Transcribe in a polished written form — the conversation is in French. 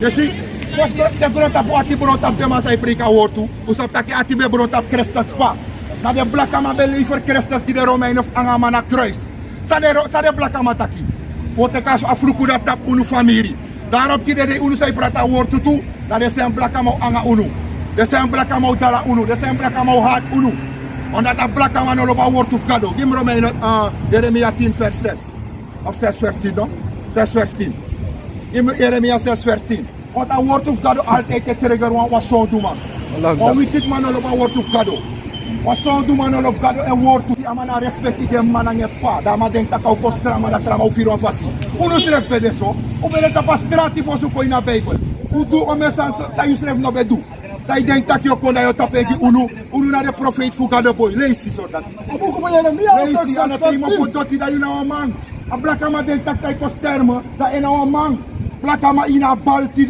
You see? Because the grown up ati brought up them as I break a war to. Usap taki ati be brought up Christus pa. Na de black ama beli for Christus ki de Romein of angama na kruis. Sa de black ama taki. Wote kaso afluku da tap unu famiri. Daarop ki de unu say prata war to tu. Na de sem black ama anga unu. De sem black ama dala unu. De sem black ama hard unu. Omdat dat black ama no loba war to gado. Gim Romein Jeremia 10 vers 6. Of 6 vers 10 dan. 6 vers 10. Jeremia 6 vers 10. Want een woord of God altijd te triggeren wat zo'n doen man. Want we dit man op een woord of God. Wat zo'n doen man op God een woord of die man respecti die man aan je pa. Dat man denkt dat ik ook strama dat trama of vier vasi. Hoe nu schrijf je dit zo? Hoe ben je dat pas strati voor zo'n in de Bijbel? Hoe doe je mensen dat je schrijft nog bij doen? Dat je denkt dat je kon dat je tapegi unu naar de profeet voor God boy. Lees die zo dat. Lees die aan het thema voor dat je nou een man. A black man denkt dat hij kost termen dat je nou een man. Black man in een balti.